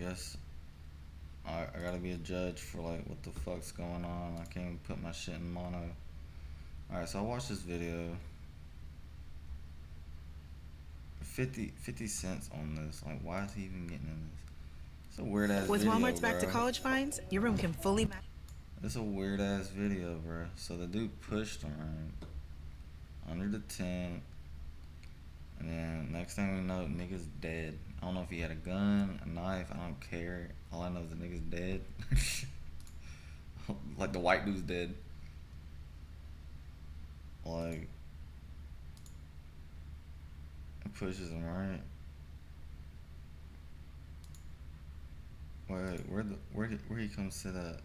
guess I gotta be a judge for like what the fuck's going on. I can't even put my shit in mono. Alright, so I watched this video. 50 cents on this. Like, why is he even getting in this? It's a weird ass With video, Walmart's back to bro. college fines, your room can fully. It's a weird ass video, bro. So the dude pushed him right under the tent, and then next thing we know, nigga's dead. I don't know if he had a gun, a knife. I don't care. All I know is the nigga's dead. Like the white dude's dead. Like it pushes him right. Wait, where he comes sit at?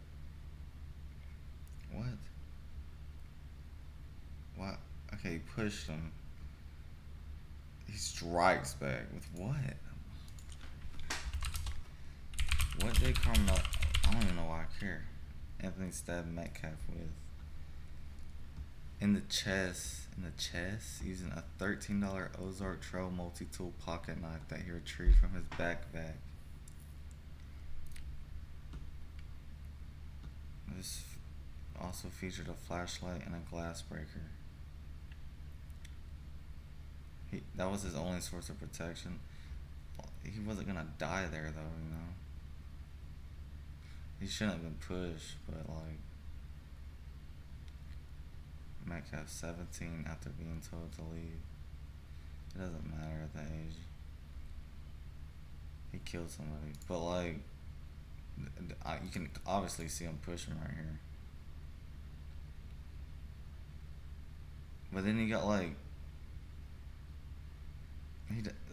What? What? Okay, he pushed him. He strikes back with what? What did Carmelo? I don't even know why I care. Anthony stabbed Metcalf with in the chest, using a $13 Ozark Trail multi-tool pocket knife that he retrieved from his backpack. This also featured a flashlight and a glass breaker. That was his only source of protection. He wasn't gonna die there though, you know. He shouldn't have been pushed, but like Metcalf 17 after being told to leave. It doesn't matter at that age. He killed somebody, but like you can obviously see him pushing right here. But then he got like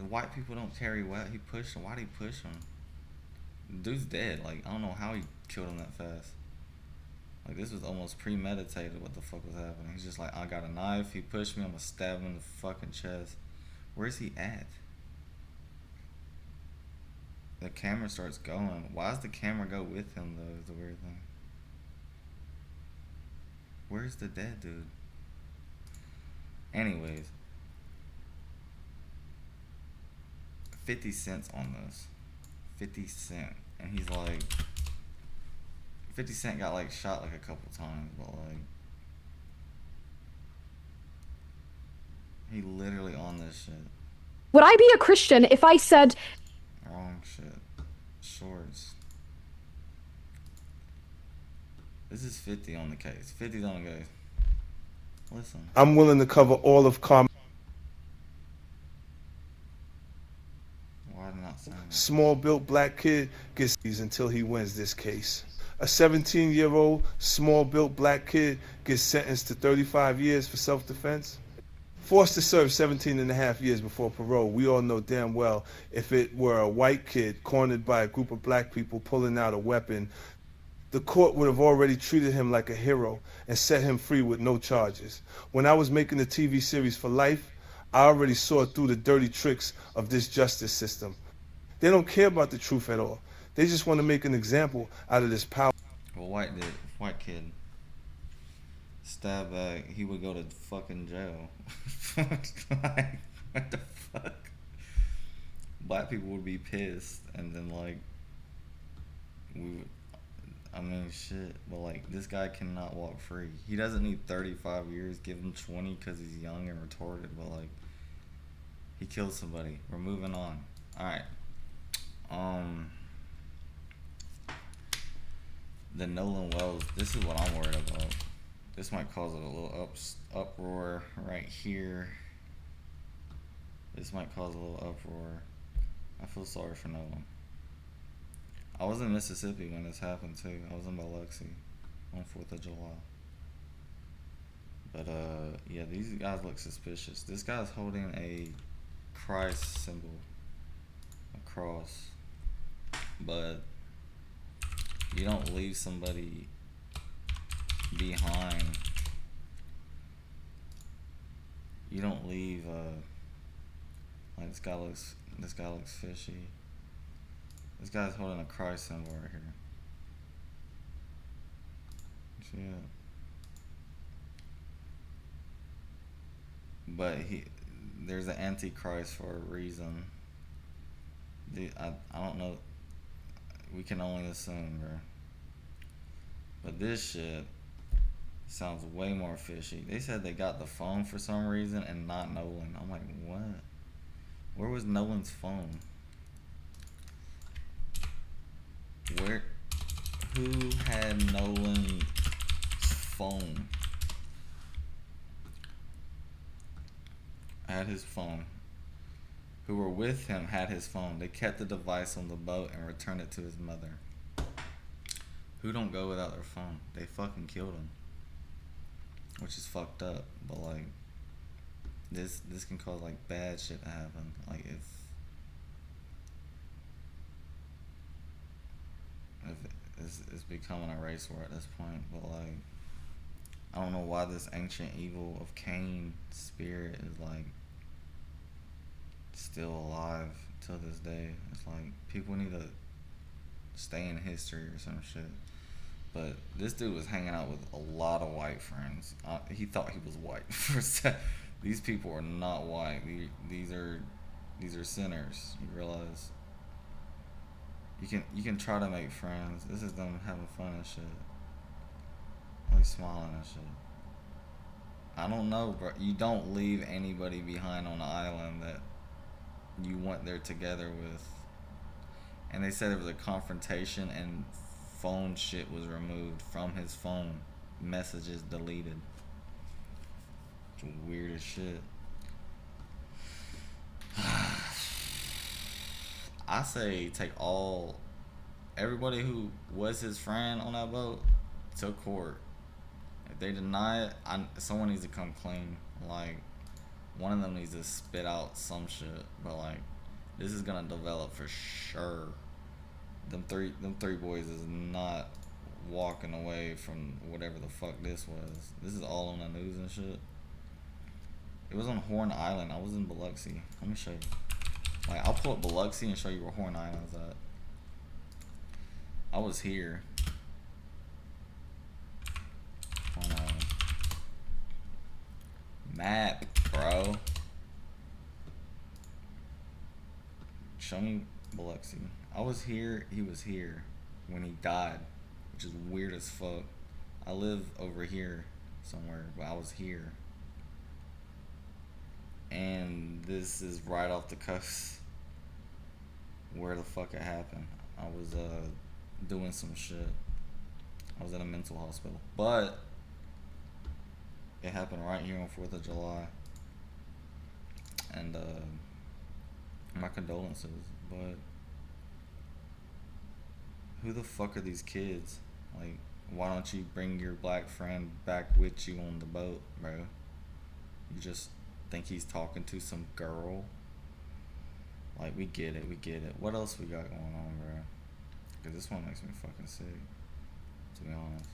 white people don't carry well. He pushed him. Why'd he push him? The dude's dead. Like I don't know how he killed him that fast. Like this was almost premeditated. What the fuck was happening? He's just like, I got a knife. He pushed me. I'm gonna stab him in the fucking chest. Where's he at? The camera starts going. Why does the camera go with him though? Is the weird thing. Where's the dead dude? Anyways, 50 cents on this. 50 Cent. And he's like 50 Cent got like shot like a couple times, but like he literally on this shit. Would I be a Christian if I said, Wrong shit. Shorts. This is 50 on the case. 50's on the case. Listen. I'm willing to cover all of Carmelo. Why did I not say that? Small built black kid gets until he wins this case. A 17-year-old small built black kid gets sentenced to 35 years for self-defense. Forced to serve 17 and a half years before parole. We all know damn well if it were a white kid cornered by a group of black people pulling out a weapon, the court would have already treated him like a hero and set him free with no charges. When I was making the TV series for Life, I already saw through the dirty tricks of this justice system. They don't care about the truth at all. They just want to make an example out of this power. Well, white kid, stab back, he would go to fucking jail. Like, what the fuck? Black people would be pissed, and then like I mean, shit. But like, this guy cannot walk free. He doesn't need 35 years. Give him 20 because he's young and retarded. But like, he killed somebody. We're moving on. All right. The Nolan Wells. This is what I'm worried about. This might cause a little uproar right here. This might cause a little uproar. I feel sorry for Nolan. I was in Mississippi when this happened too. I was in Biloxi on 4th of July. But yeah, these guys look suspicious. This guy's holding a Christ symbol, a cross. But you don't leave somebody behind. You don't leave like this guy looks fishy. This guy's holding a Christ symbol right here. Yeah. But there's an antichrist for a reason. I don't know. we can only assume, bro. But this shit sounds way more fishy. They said they got the phone for some reason and not Nolan. I'm like, what? Where was Nolan's phone? Where? Who had Nolan's phone? Had his phone. Who were with him had his phone. They kept the device on the boat and returned it to his mother. Who don't go without their phone? They fucking killed him. Which is fucked up. But like, this can cause like bad shit to happen. Like if it's becoming a race war at this point. But like, I don't know why this ancient evil of Cain spirit is like still alive till this day. It's like people need to stay in history or some shit. But this dude was hanging out with a lot of white friends. He thought he was white for a sec. These people are not white. These are sinners. You realize? You can try to make friends. This is them having fun and shit. Like smiling and shit. I don't know, bro. You don't leave anybody behind on the island that you went there together with. And they said there was a confrontation and phone shit was removed from his phone. Messages deleted. It's weird as shit. I say take everybody who was his friend on that boat to court. If they deny it, someone needs to come clean. Like, one of them needs to spit out some shit. But like, this is gonna develop for sure. Them three boys is not walking away from whatever the fuck this was. This is all on the news and shit. It was on Horn Island. I was in Biloxi. Let me show you. Like, I'll pull up Biloxi and show you where Horn Island's at. I was here. Horn Island. Map, bro. Show me Biloxi. I was here, he was here when he died, which is weird as fuck. I live over here somewhere, but I was here. And this is right off the coast where the fuck it happened. I was doing some shit. I was at a mental hospital. But it happened right here on 4th of July. And my condolences, but who the fuck are these kids? Like, why don't you bring your black friend back with you on the boat, bro? You just think he's talking to some girl? Like, we get it. What else we got going on, bro? Because this one makes me fucking sick, to be honest.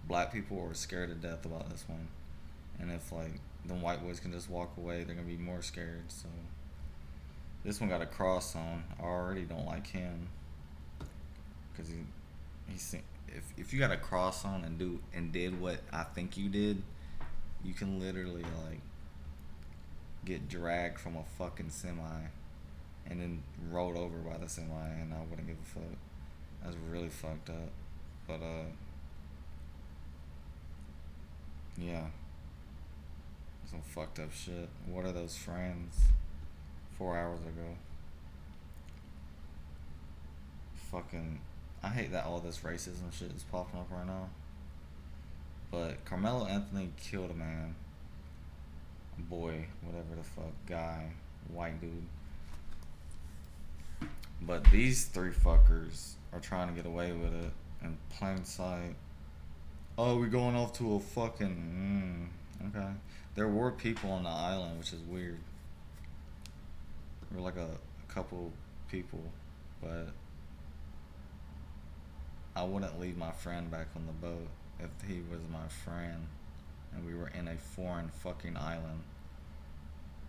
Black people are scared to death about this one. And if, like, the white boys can just walk away, they're gonna be more scared, so... This one got a cross on. I already don't like him. Because if you got a cross on and did what I think you did, you can literally, like, get dragged from a fucking semi and then rolled over by the semi, and I wouldn't give a fuck. That's really fucked up. But yeah, some fucked up shit. What are those friends? 4 hours ago. Fucking, I hate that all this racism shit is popping up right now. But Carmelo Anthony killed a man, a boy, whatever the fuck, guy, white dude. But these three fuckers are trying to get away with it in plain sight. Oh, we're going off to a fucking, okay. There were people on the island, which is weird. There were like a couple people, but I wouldn't leave my friend back on the boat if he was my friend and we were in a foreign fucking island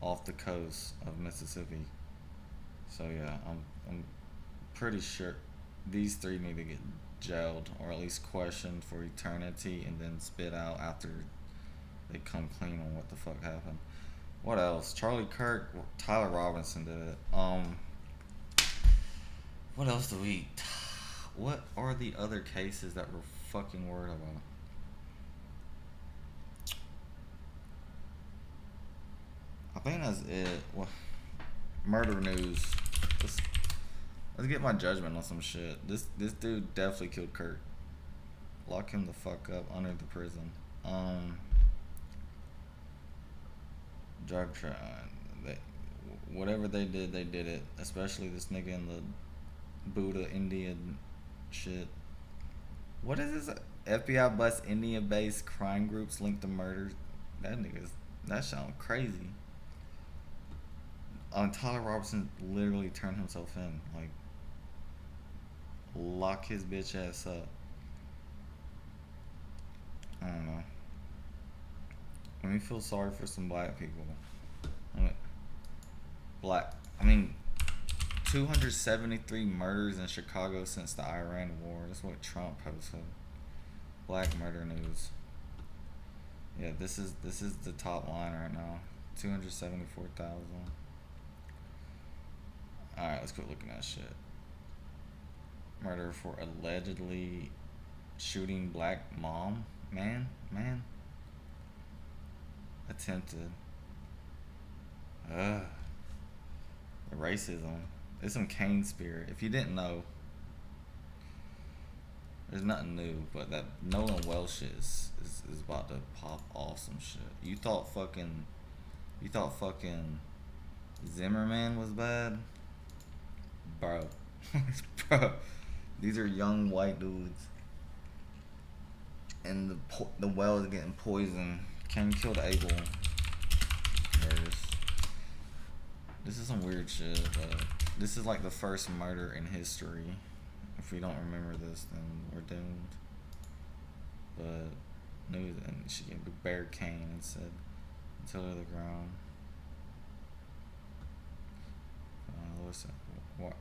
off the coast of Mississippi. So yeah, I'm pretty sure these three need to get jailed or at least questioned for eternity and then spit out after they come clean on what the fuck happened. What else? Charlie Kirk, Tyler Robinson did it. What else do we? What are the other cases that we're fucking worried about? I think that's it. Well, murder news. Let's let's get my judgment on some shit. This dude definitely killed Kirk. Lock him the fuck up under the prison. Drug trial. They, whatever they did it. Especially this nigga in the Buddha Indian shit. What is this? FBI busts India-based crime groups linked to murders. That sounds crazy. Tyler Robinson literally turned himself in. Like, lock his bitch ass up. I don't know. Let me feel sorry for some black people. I mean, 273 murders in Chicago since the Iran war. That's what Trump posted. Black murder news. Yeah, this is the top line right now. 274,000. Alright, let's quit looking at shit. Murder for allegedly shooting black mom. Man. Attempted. Ugh. The racism. It's some Kane spirit. If you didn't know, there's nothing new, but that Nolan Welsh shit is about to pop off some shit. You thought fucking Zimmerman was bad? Bro. Bro. These are young white dudes. And the well is getting poisoned. Kane killed Abel. This is some weird shit, but this is like the first murder in history. If we don't remember this, then we're doomed. But news, and she Bear Kane and said, until to the ground. Listen, what?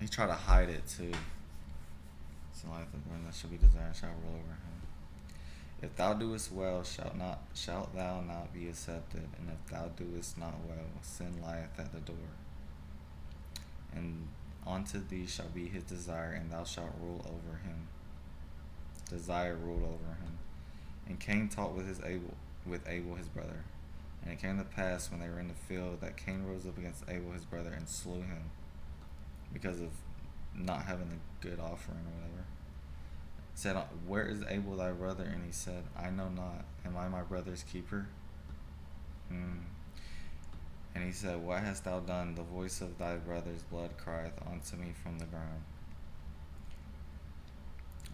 He tried to hide it too. So like the burn that shall be desired shall roll over him. If thou doest well, shalt thou not be accepted, and if thou doest not well, sin lieth at the door. And unto thee shall be his desire, and thou shalt rule over him. Desire ruled over him. And Cain talked with Abel his brother. And it came to pass when they were in the field that Cain rose up against Abel his brother and slew him, because of not having a good offering or whatever. Said, where is Abel thy brother? And he said, I know not. Am I my brother's keeper? And he said, what hast thou done? The voice of thy brother's blood crieth unto me from the ground.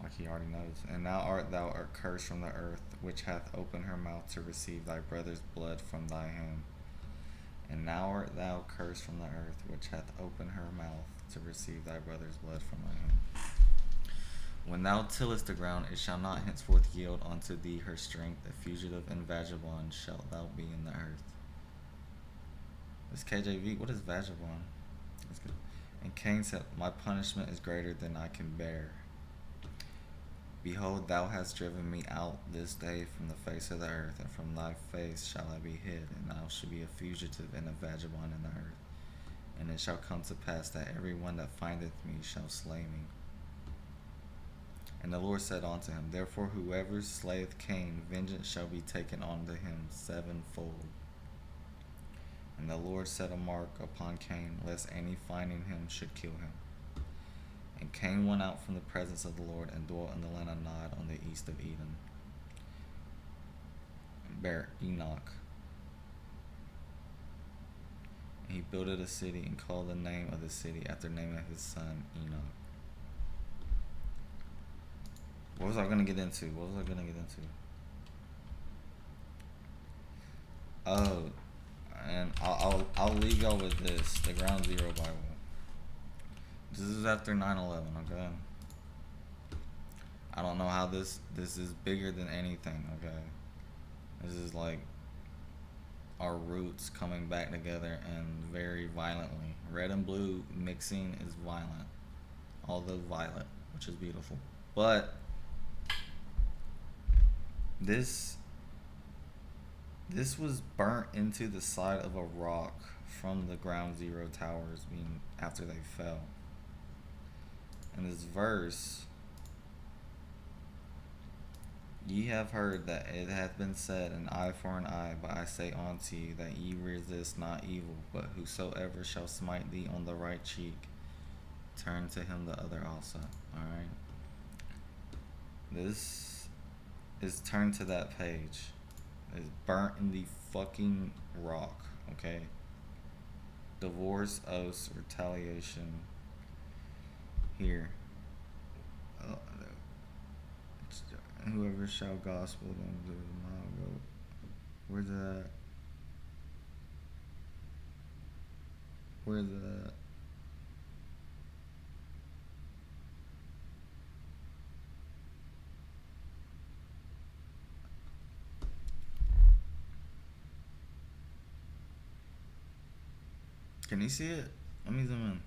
Like he already knows. And now art thou accursed from the earth, which hath opened her mouth to receive thy brother's blood from thy hand. And now art thou cursed from the earth, which hath opened her mouth to receive thy brother's blood from thy hand. When thou tillest the ground, it shall not henceforth yield unto thee her strength. A fugitive and vagabond shalt thou be in the earth. This KJV, what is vagabond? That's good. And Cain said, my punishment is greater than I can bear. Behold, thou hast driven me out this day from the face of the earth, and from thy face shall I be hid, and thou shalt be a fugitive and a vagabond in the earth. And it shall come to pass that every one that findeth me shall slay me. And the Lord said unto him, therefore whoever slayeth Cain, vengeance shall be taken unto him sevenfold. And the Lord set a mark upon Cain, lest any finding him should kill him. And Cain went out from the presence of the Lord and dwelt in the land of Nod on the east of Eden. Bare Enoch. And he builded a city and called the name of the city after the name of his son Enoch. What was I gonna get into? Oh, and I'll leave y'all with this: the Ground Zero Bible. This is after 9/11. Okay. I don't know how this is bigger than anything. Okay. This is like our roots coming back together, and very violently. Red and blue mixing is violent, although violet, which is beautiful, but this This was burnt into the side of a rock from the Ground Zero towers being after they fell. And this verse, ye have heard that it hath been said, an eye for an eye, but I say unto you that ye resist not evil, but whosoever shall smite thee on the right cheek, turn to him the other also. Alright? This is turned to that page. It's burnt in the fucking rock, okay? Divorce, oaths, retaliation. Here. Whoever shall gospel them do not go. Where's that? Where's that? Can you see it? Let me zoom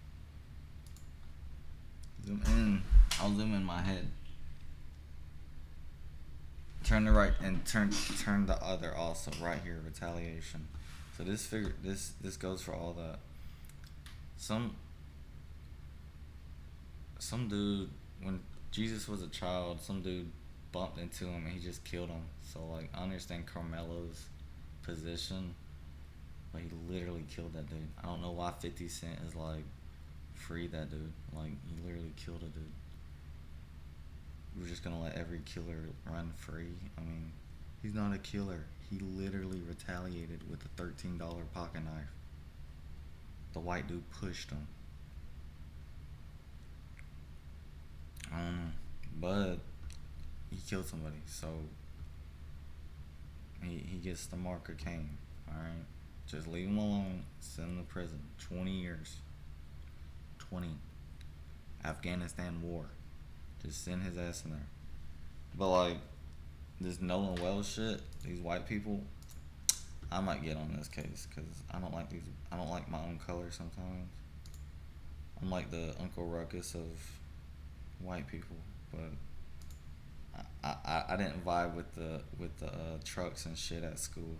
in. Zoom in. I'll zoom in my head. Turn the right and turn the other also right here. Retaliation. So this figure this goes for all that. Some dude, when Jesus was a child, some dude bumped into him and he just killed him. So like I understand Carmelo's position, but he literally killed that dude. I don't know why 50 Cent is like free that dude. Like he literally killed a dude. We're just gonna let every killer run free? I mean, he's not a killer. He literally retaliated with a $13 pocket knife. The white dude pushed him. I don't know. But he killed somebody, so he gets the mark of Cain. Alright? Just leave him alone, send him to prison. 20 years. 20. Afghanistan war. Just send his ass in there. But like this Nolan Wells shit, these white people, I might get on this case because I don't like these. I don't like my own color sometimes. I'm like the Uncle Ruckus of white people, but I didn't vibe with the trucks and shit at school.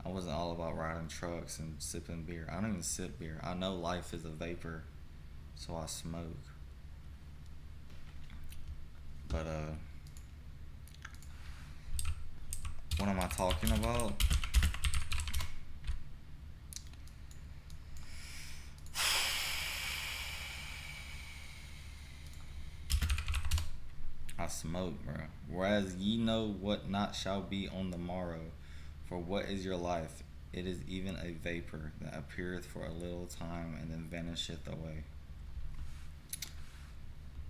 I wasn't all about riding trucks and sipping beer. I don't even sip beer. I know life is a vapor, so I smoke. But what am I talking about? I smoke, bro. Whereas ye know what not shall be on the morrow, for what is your life? It is even a vapor that appeareth for a little time and then vanisheth away.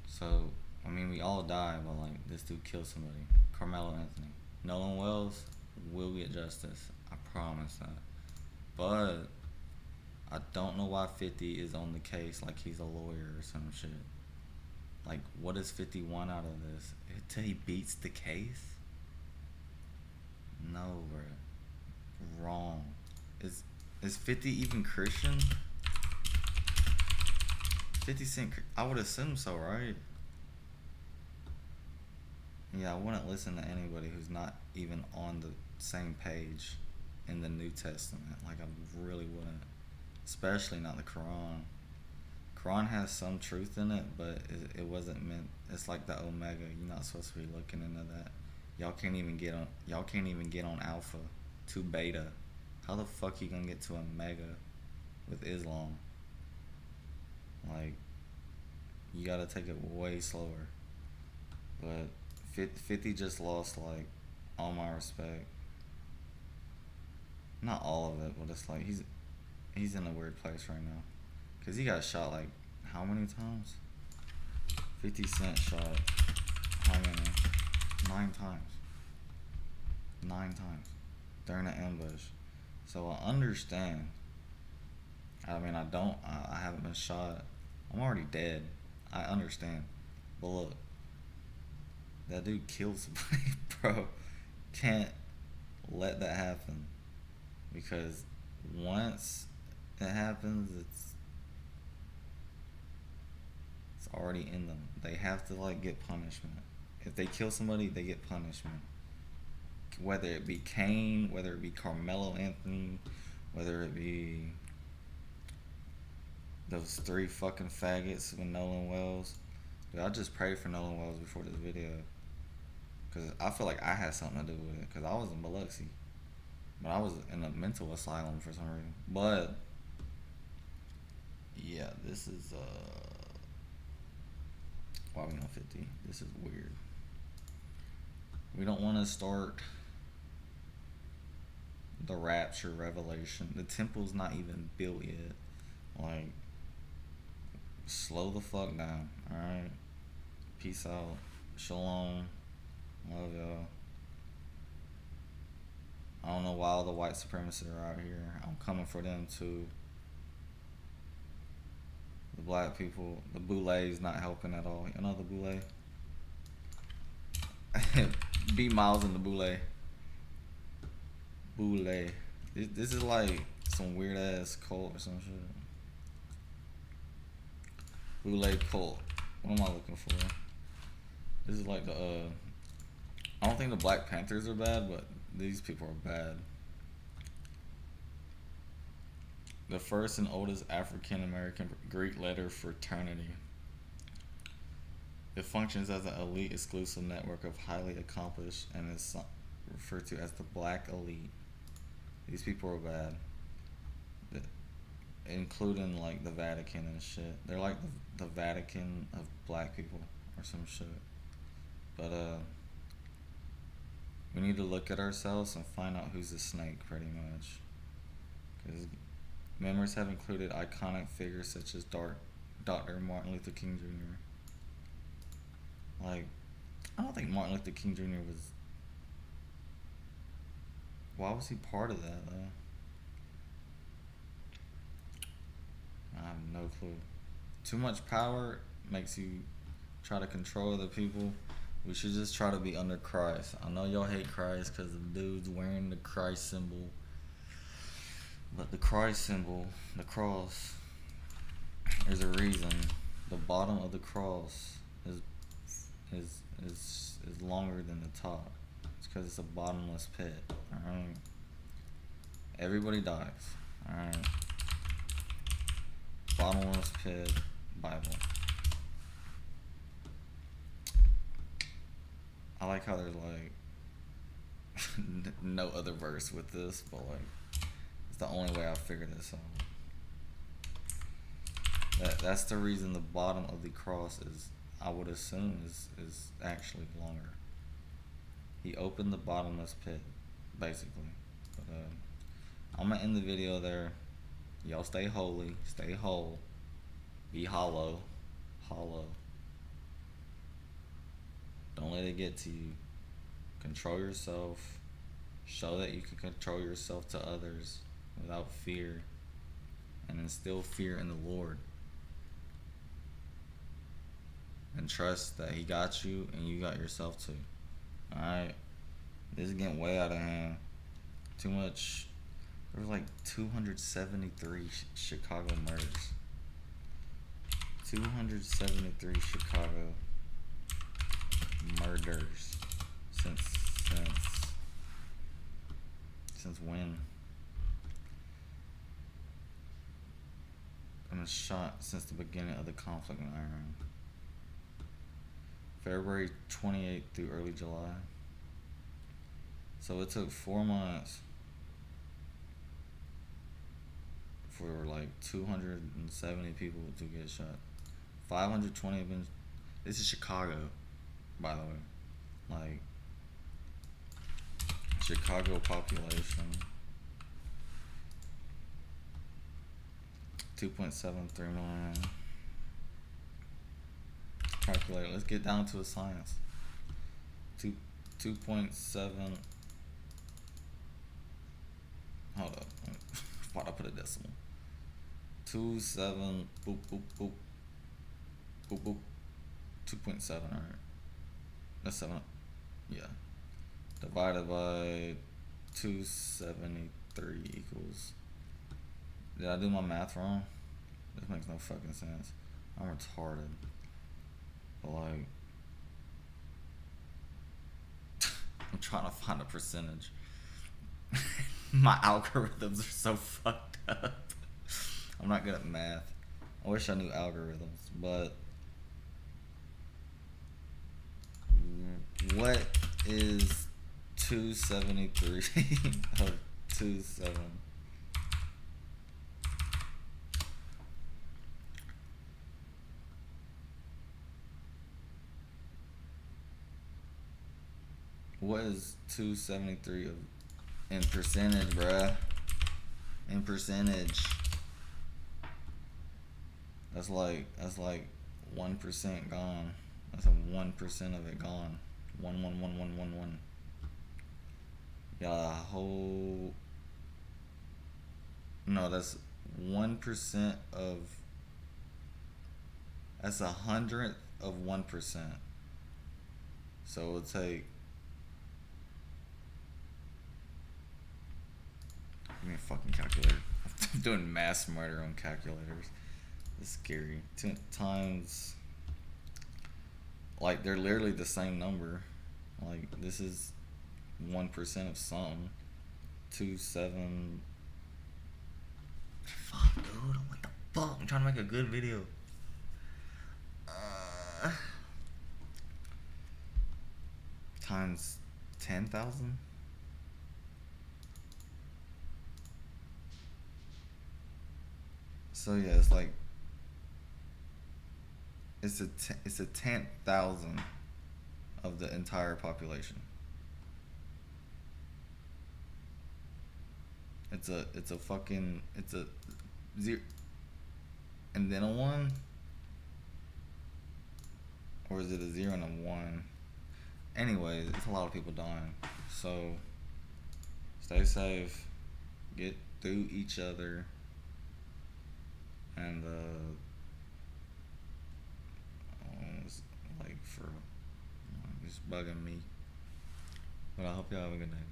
So, I mean, we all die, but like this dude killed somebody. Carmelo Anthony. Nolan Wells will get justice. I promise that. But I don't know why 50 is on the case like he's a lawyer or some shit. Like, what does 50 want out of this? Until he beats the case? No, bro. Wrong. Is 50 even Christian? 50 Cent, I would assume so, right? Yeah, I wouldn't listen to anybody who's not even on the same page in the New Testament. Like, I really wouldn't. Especially not the Quran. Quran has some truth in it, but it wasn't meant. It's like the Omega. You're not supposed to be looking into that. Y'all can't even get on Alpha to Beta. How the fuck you gonna get to Omega with Islam? Like, you gotta take it way slower. But 50 just lost like all my respect. Not all of it, but it's like he's in a weird place right now. Cause he got shot like how many times? 50 Cent shot how many? 9 times. 9 times during an ambush. So I understand. I mean, I haven't been shot. I'm already dead. I understand. But look, that dude killed somebody, bro. Can't let that happen. Because once it happens, it's already in them. They have to like get punishment. If they kill somebody, they get punishment. whether it be Kane, whether it be Carmelo Anthony, whether it be those three fucking faggots with Nolan Wells. Dude, I just prayed for Nolan Wells before this video. Because I feel like I had something to do with it. Because I was in Biloxi. But I was in a mental asylum for some reason. But, yeah, this is, why are we on 50? This is weird. We don't want to start the rapture revelation. The temple's not even built yet. Like, slow the fuck down, alright? Peace out. Shalom. Love y'all. I don't know why all the white supremacists are out here. I'm coming for them too. The black people, the Boulets not helping at all. You know the Boule? B Miles in the Boule. Boule. This is like some weird ass cult or some shit. Boule cult. What am I looking for? This is like the I don't think the Black Panthers are bad, but these people are bad. The first and oldest African American Greek letter fraternity. It functions as an elite exclusive network of highly accomplished and is referred to as the Black Elite. These people are bad. Including like the Vatican and shit. They're like the Vatican of black people or some shit. But we need to look at ourselves and find out who's the snake, pretty much. Because members have included iconic figures such as Dr. Martin Luther King Jr. Like, I don't think Martin Luther King Jr. was... Why was he part of that, though? I have no clue. Too much power makes you try to control other people. We should just try to be under Christ. I know y'all hate Christ because the dude's wearing the Christ symbol. But the Christ symbol, the cross, there's a reason. The bottom of the cross is longer than the top. It's because it's a bottomless pit. Alright? Everybody dies. Alright? Bottomless pit Bible. I like how there's like no other verse with this, but like it's the only way I figured this out. That's the reason the bottom of the cross is, I would assume, is actually longer. He opened the bottomless pit, basically. But I'm gonna end the video there. Y'all stay holy, stay whole, be hollow. Don't let it get to you. Control yourself. Show that you can control yourself to others without fear. And instill fear in the Lord. And trust that He got you and you got yourself too. Alright? This is getting way out of hand. Too much. There was like 273 Chicago murders. 273 Chicago murders since when? I've been shot since the beginning of the conflict in Iran. February 28th through early July. So it took 4 months for like 270 people to get shot. 520 have been. This is Chicago, by the way. Like, Chicago population 2.73 million. Calculate. Let's get down to a science. 2.7. Hold up. Why'd I put a decimal? 27. Boop boop boop. Boop boop. 2.7. All right. That's 7. Yeah. Divided by 273 equals. Did I do my math wrong? This makes no fucking sense. I'm retarded. But like, I'm trying to find a percentage. My algorithms are so fucked up. I'm not good at math. I wish I knew algorithms, but what is 273 of 27? What is 273 of in percentage, bruh? In percentage. That's like 1% gone. That's a 1% of it gone. One. Yeah, a whole. No, that's 1% of. That's 100th of 1%. So it'll take. Give me a fucking calculator. I'm doing math smarter on calculators. It's scary. Times. Like, they're literally the same number. Like, this is 1% of something. 7. Fuck, dude. What the fuck? I'm trying to make a good video. Times 10,000? So yeah, it's like it's a 10,000 of the entire population. It's a fucking zero, and then a 1, or is it a 0 and a 1? Anyways, it's a lot of people dying. So stay safe, get through each other, and it's like for just bugging me. But I hope y'all have a good day. Bye.